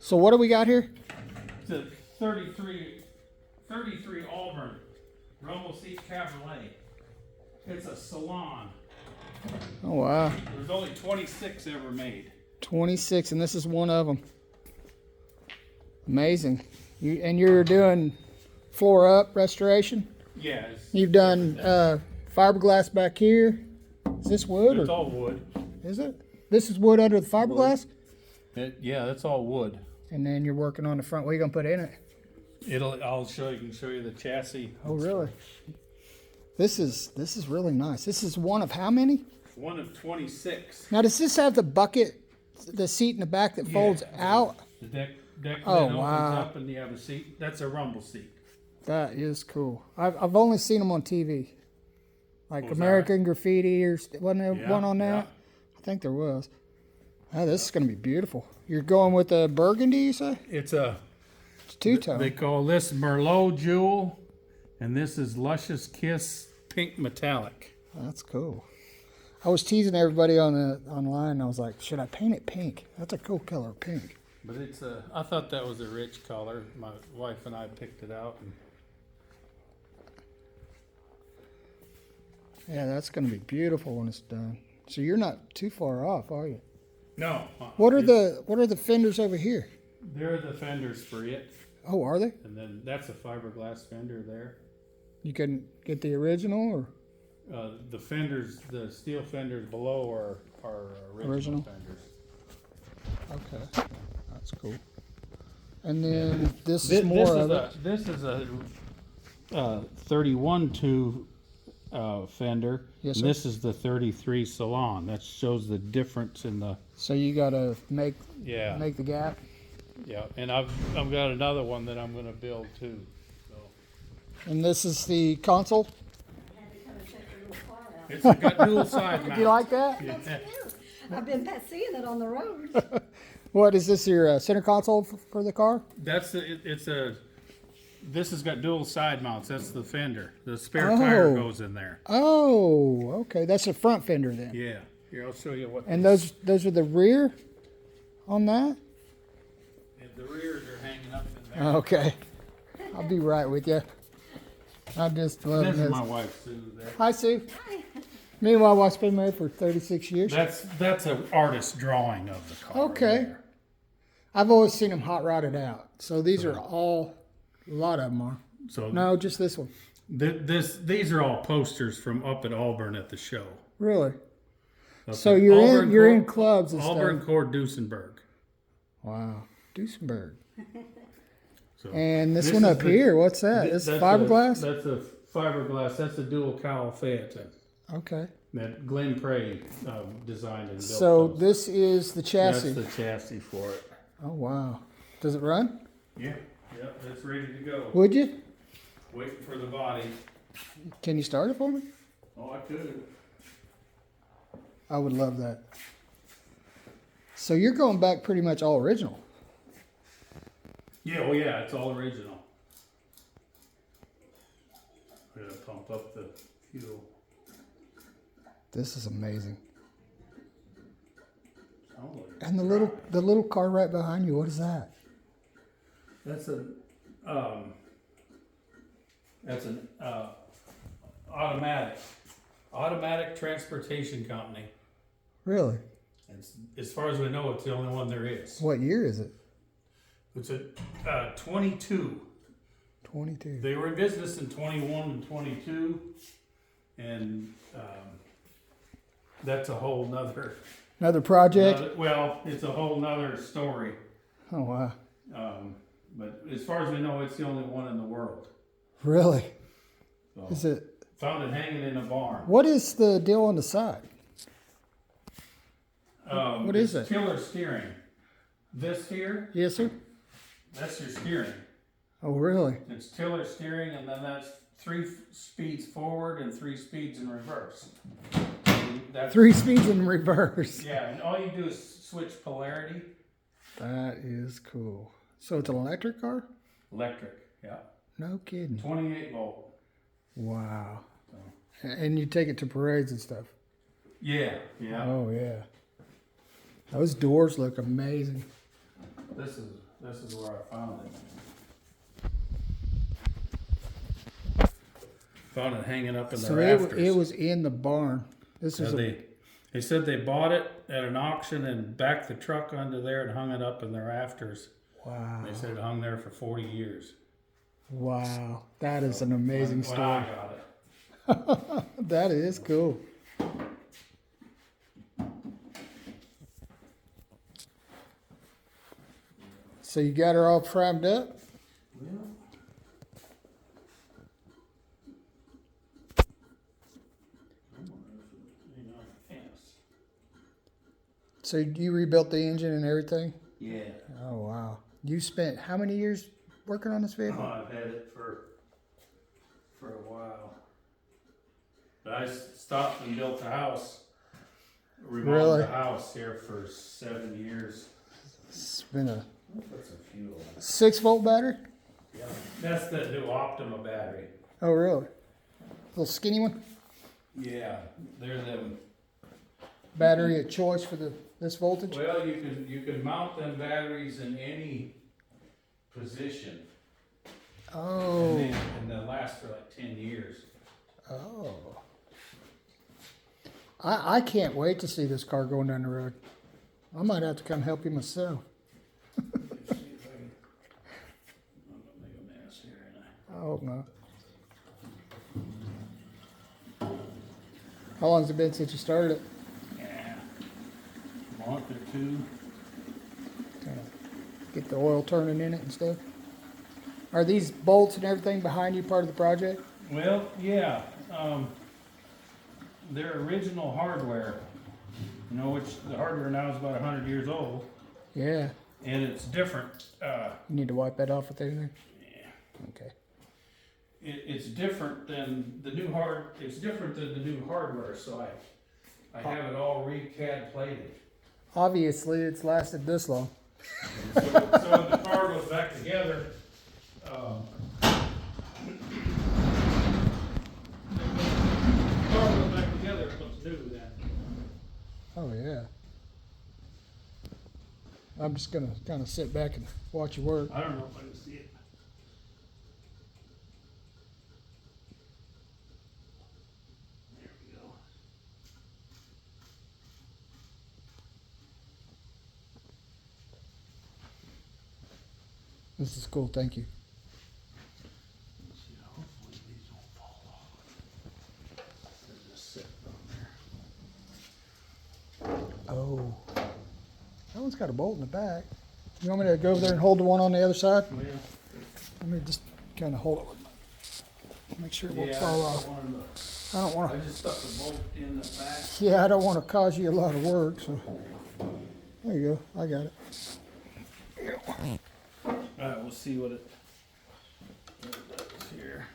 So what do we got here? It's a 33 Auburn rumble seat Cabriolet. It's a salon. Oh wow. There's only 26 ever made. 26, and this is one of them. Amazing. You're doing floor up restoration? Yeah. You've done fiberglass back here. Is this wood? It's or all wood. is it? This is wood under the fiberglass? Yeah, that's all wood. And then you're working on the front. What are you gonna put in it? I'll show you. Can show you the chassis. Oh really? This is really nice. This is one of how many? One of 26. Now does this have the bucket, the seat in the back that folds out? The deck Oh, lid opens wow. up and you have a seat. That's a rumble seat. That is cool. I've only seen them on TV, like What was American Graffiti, or wasn't there Yeah, one on that? yeah. I think there was. Oh, this is gonna be beautiful. You're going with a burgundy, you say? It's two-tone. They call this Merlot Jewel, and this is Luscious Kiss Pink Metallic. That's cool. I was teasing everybody online. I was like, should I paint it pink? That's a cool color, pink. But I thought that was a rich color. My wife and I picked it out. And Yeah, that's gonna be beautiful when it's done. So you're not too far off, are you? no. What are the fenders over here? They're the fenders for it. Oh, are they? And then that's a fiberglass fender there. You can get the original or The fenders, the steel fenders below are original Original? fenders. okay, that's cool. And then this is more of it. This is a 31-2 fender. Yes, and sir. this is the 33 Salon. That shows the difference in the So you gotta make yeah. the gap. Yeah, and I've got another one that I'm going to build too. So And this is the console. it's got dual side mounts. Do you like that? Yeah. I've been seeing it on the road. What is this? Your center console for the car? This has got dual side mounts. That's the fender. The spare tire Oh. goes in there. Oh, okay. That's a front fender then. Yeah. Here, I'll show you what. And those are the rear on that. The rears are hanging up in there. Okay. I'll be right with you. I just love This this. is my wife Sue. There. Hi, Sue. Me and my wife's been married for 36 years. That's an artist drawing of the car. Okay. there. I've always seen them hot rodded out. So these are all, a lot of them are. So No, just this one. these are all posters from up at Auburn at the show. Really? Up So at you're Auburn in Court- clubs and Auburn stuff. Court Duesenberg. Wow. Duesenberg. So And this this one is up the- here, what's that? It's fiberglass? That's a fiberglass. That's a dual cowl Phaeton Okay. that Glenn Prey designed and built. So those. this is the chassis. That's the chassis for it. Oh, wow. Does it run? Yeah, it's ready to go. Would you? Waiting for the body. Can you start it for me? Oh, I could. I would love that. So you're going back pretty much all original. Yeah, oh yeah, it's all original. We're gonna pump up the fuel. This is amazing. Oh, And the little car right behind you, what is that? that's an automatic transportation company. Really? And as far as we know, it's the only one there is. What year is it? It's a 22. 22. They were in business in 21 and 22, and that's a whole nother. Another project? Well, it's a whole nother story. Oh, wow. But as far as we know, it's the only one in the world. Really? So, Is it? found it hanging in a barn. What is the deal on the side? What is it's it? Tiller steering. This here, Yes, sir. that's your steering. Oh, really? It's tiller steering, and then that's 3 speeds forward and 3 speeds in reverse. And that's, 3 speeds in reverse. Yeah, and all you do is switch polarity. That is cool. So it's an electric car? Electric, yeah. No kidding. 28 volt. Wow. And you take it to parades and stuff. Yeah, yeah. Oh, yeah. Those doors look amazing. This This is where I found it. Found it hanging up in the So rafters. it was in the barn. This is They said they bought it at an auction and backed the truck under there and hung it up in the rafters. wow. They said it hung there for 40 years. Wow, that is an amazing When story. I got it. That is cool. So you got her all primed up? Well, So you rebuilt the engine and everything? yeah. Oh wow. You spent how many years working on this Oh, vehicle? I've had it for a while. But I stopped and built a house. Remodeled Really? the house here for 7 years. It's been a Put some fuel in it. 6-volt battery? Yeah. That's the new Optima battery. Oh really? Little skinny one? Yeah, they're them. Battery of choice for this voltage? Well, you can mount them batteries in any position, Oh. and they'll last for like 10 years. Oh. I can't wait to see this car going down the road. I might have to come help you myself. Let's see if I can. I'm gonna make a mess here, ain't I? I hope not. How long has it been since you started it? Yeah, month or two. Kind of get the oil turning in it and stuff. Are these bolts and everything behind you part of the project? Well, yeah, their original hardware, you know, which the hardware now is about 100 years old, Yeah. and it's different. You need to wipe that off with anything? Yeah. Okay. It's different than the new It's different than the new hardware, so I have it all re-CAD plated. Obviously, it's lasted this long. So when the car goes back together, the car goes back together, it looks new then. Oh, yeah. I'm just going to kind of sit back and watch you work. I don't know if I can see it. There we go. This is cool. Thank you. Let's see, hopefully these won't fall off. They're just sitting on there. Oh. That one's got a bolt in the back. You want me to go over there and hold the one on the other side? Well, Let me just kind of hold it with make sure it won't yeah, fall off. I don't want I to. just stuck the bolt in the back. Yeah, I don't want to cause you a lot of work. So there you go. I got it. Alright, we'll see what it does here.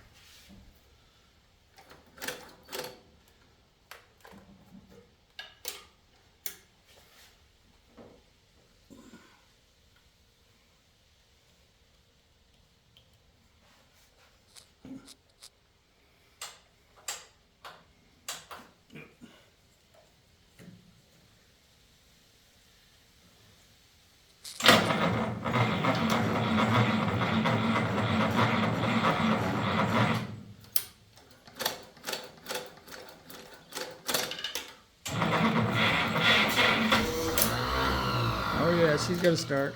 Oh yeah, she's got to start.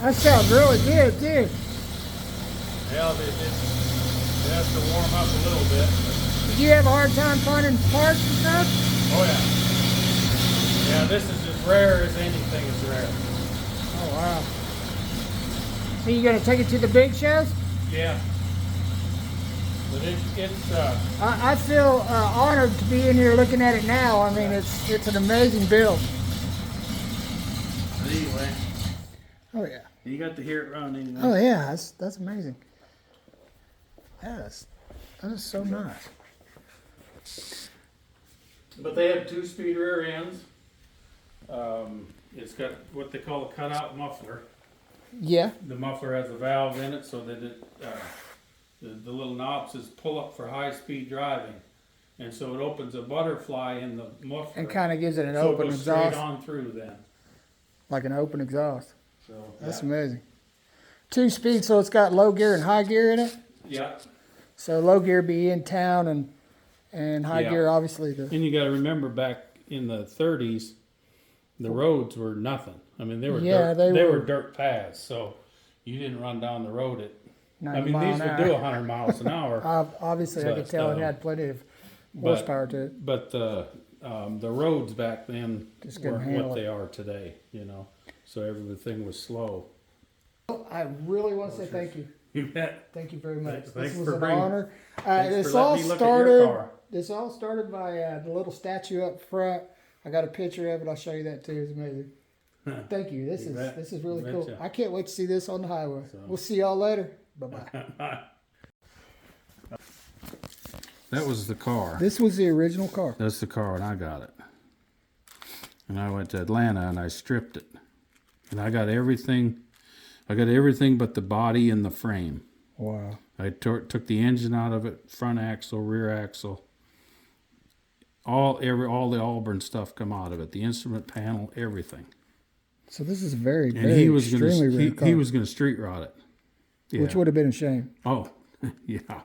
That sounds really good, too. Yeah, it has to warm up a little bit. Did you have a hard time finding parts and stuff? Oh yeah. Yeah, this is as rare as anything is rare. Oh wow. So you gonna take it to the big shows? Yeah. But it's I feel honored to be in here looking at it now. I mean, it's an amazing build. anyway. Oh yeah. You got to hear it run anyway. Oh yeah. That's amazing. That is so nice. But they have 2-speed rear ends. It's got what they call a cutout muffler. Yeah. The muffler has a valve in it so that the little knob says pull up for high-speed driving. And so it opens a butterfly in the muffler. And kind of gives it an so open it goes exhaust. straight on through then. Like an open exhaust. So, That's yeah. amazing. 2-speed, so it's got low gear and high gear in it? Yeah. So low gear be in town and high Yeah. gear obviously the... And you got to remember back in the 30s, the roads were nothing. I mean, they were Yeah, dirt, they were were- dirt paths, so you didn't run down the road at. 90 I mean, mile these an would hour. do 100 miles an hour. Obviously, I But, could tell it had plenty of but- horsepower to it. But the roads back then Just couldn't weren't handle what it. they are today, you know. So everything was slow. I really want to say thank you. You bet. Thank you very much. Thanks This was for an bringing- honor. Thanks This for all letting me look at your started. car. This all started by the little statue up front. I got a picture of it. I'll show you that too. It's amazing. Thank you. This You is bet. this is really You cool. betcha. I can't wait to see this on the highway. So- We'll see y'all later. Bye bye. That was the car. This was the original car. That's the car when I got it. And I went to Atlanta and I stripped it. And I got everything but the body and the frame. Wow. I took the engine out of it, front axle, rear axle. All the Auburn stuff come out of it. The instrument panel, everything. So this is very, And very he was extremely rare car, he was gonna street rod it. Yeah. which would have been a shame. Oh, yeah.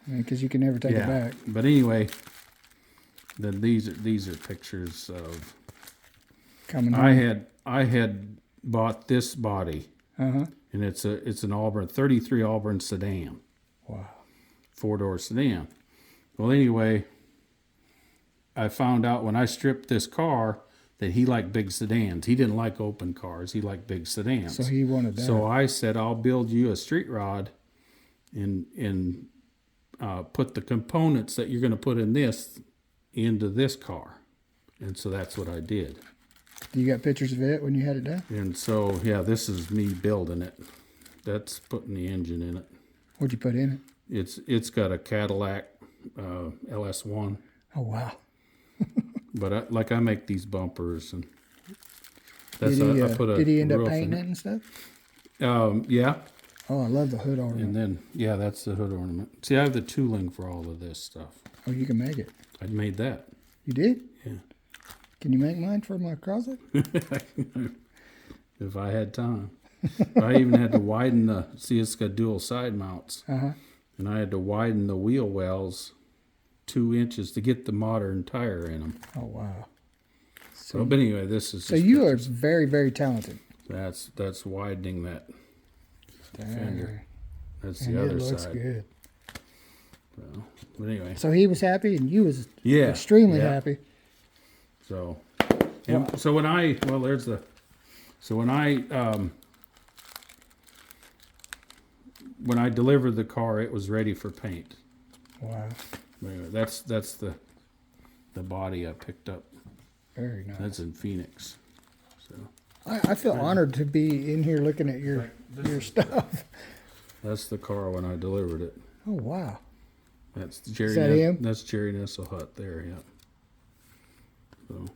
Because you can never take it back. But anyway, then these are pictures of. Coming home. I had bought this body, Uh-huh. and it's an Auburn 33 Auburn sedan, Wow. 4-door sedan. Well, anyway, I found out when I stripped this car that he liked big sedans. He didn't like open cars. He liked big sedans. So he wanted that. So I said, I'll build you a street rod and put the components that you're going to put in this into this car. And so that's what I did. You got pictures of it when you had it done? And so, yeah, this is me building it. That's putting the engine in it. What'd you put in it? It's got a Cadillac LS1. Oh, wow. But I make these bumpers and Did he end up roof painting in it and stuff? Yeah. Oh, I love the hood ornament. And then, yeah, that's the hood ornament. See, I have the tooling for all of this stuff. Oh, you can make it. I made that. You did? Yeah. Can you make mine for my closet? If I had time. I even had to widen see, it's got dual side mounts. Uh-huh. And I had to widen the wheel wells 2 inches to get the modern tire in them. Oh, wow. So, but anyway, this is. So you are very, very talented. That's widening that fender. That's And the other it looks side. good. So, but anyway, So he was happy and you was yeah, extremely yeah. happy. So, and so when I when I delivered the car, it was ready for paint. Wow. But anyway, that's the body I picked up. Very nice. That's in Phoenix. So I feel honored to be in here looking at your stuff. that's the car when I delivered it. Oh, wow. That's Jerry. that him? That's Jerry Nesselhut there. Yeah. So.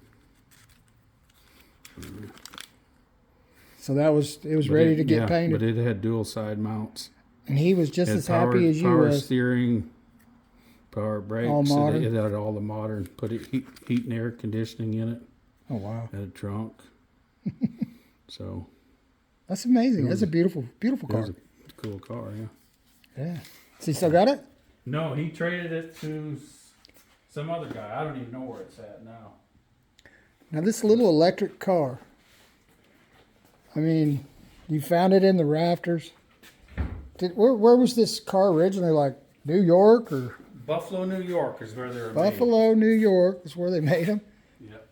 So it was But ready it- to get yeah, painted. But it had dual side mounts. And he was just Had as happy as you power was. steering, power brakes. All modern? It had all the modern. Put heat and air conditioning in it. Oh, wow. Had a trunk. So That's amazing. That's a beautiful, beautiful it car. was a cool car. Yeah. Yeah. So you still got it? No, he traded it to some other guy. I don't even know where it's at now. Now, this little electric car, I mean, you found it in the rafters. Where was this car originally? Like New York or Buffalo, New York is where they're made. Buffalo, New York is where they made them? Yep.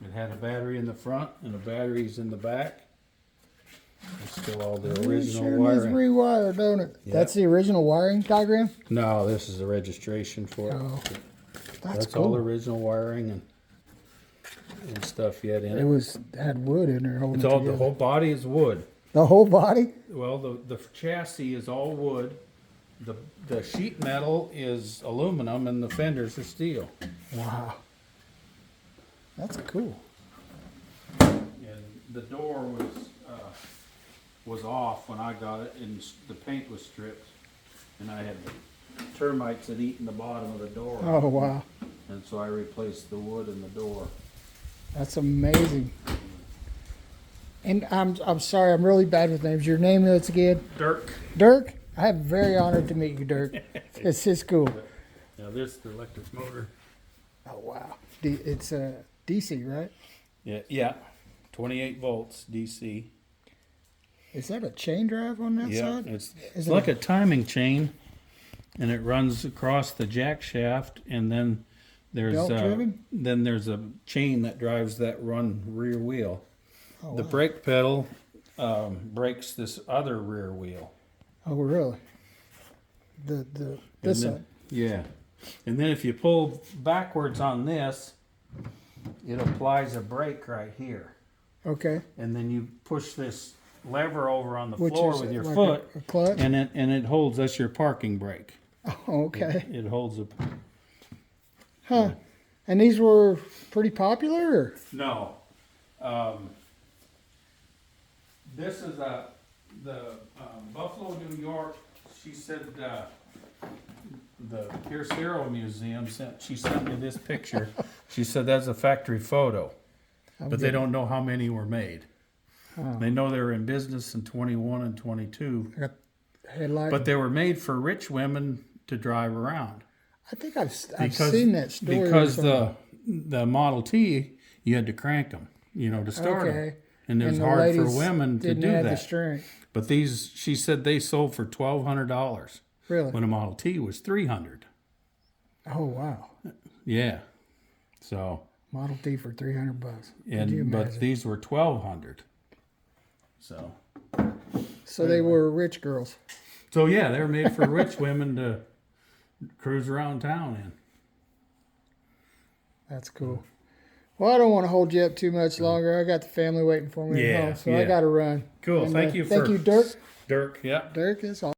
It had a battery in the front and the batteries in the back. It's still all the original Sure is wiring. rewired, don't it? Yeah. That's the original wiring diagram? No, this is the registration for it. Oh, that's That's all the cool. original wiring and stuff yet in It it. had wood in there holding It's it all together. the whole body is wood. The whole body? Well, the chassis is all wood. The sheet metal is aluminum, and the fenders are steel. Wow. That's cool. And the door was off when I got it, and the paint was stripped, and I had termites had eaten the bottom of the door, Oh, wow. and so I replaced the wood in the door. That's amazing. And I'm sorry, I'm really bad with names. Your name is again? Dirk. Dirk? I am very honored to meet you, Dirk. It's his school. Now this is the electric motor. Oh, wow. It's DC, right? Yeah, 28 volts DC. Is that a chain drive on that Yeah, side? it's Is it like a timing chain, and it runs across the jack shaft, and then there's Belt-driven? a chain that drives that rear wheel. Oh, The wow. brake pedal brakes this other rear wheel. Oh, really? This And then- side? Yeah, and then if you pull backwards on this, it applies a brake right here, Okay. and then you push this lever over on the Which floor is with your like foot, a clutch? and it holds. That's your parking brake. Oh, okay. It holds a. Huh. And these were pretty popular? Or? No. This is the Buffalo, New York. She said the Pierce Hero Museum sent me this picture. She said that's a factory photo, but they don't know how many were made. Oh. They know they were in business in 21 and 22, I got headlight. but they were made for rich women to drive around. I think I've seen that story. Because the Model T, you had to crank them, to start them. Okay. And it was the hard for ladies women to didn't do have the that. strength. But these, she said they sold for $1,200 Really? when a Model T was $300. Oh, wow. Yeah. So, Model T for $300. Could you but imagine? these were $1,200. So they were rich girls. So yeah, they were made for rich women to cruise around town in. That's cool. Well, I don't want to hold you up too much longer. I got the family waiting for me at Yeah, home, so I yeah. got to run. Cool. And, Thank you Thank for you, Dirk. Dirk. Yeah. Dirk is awesome.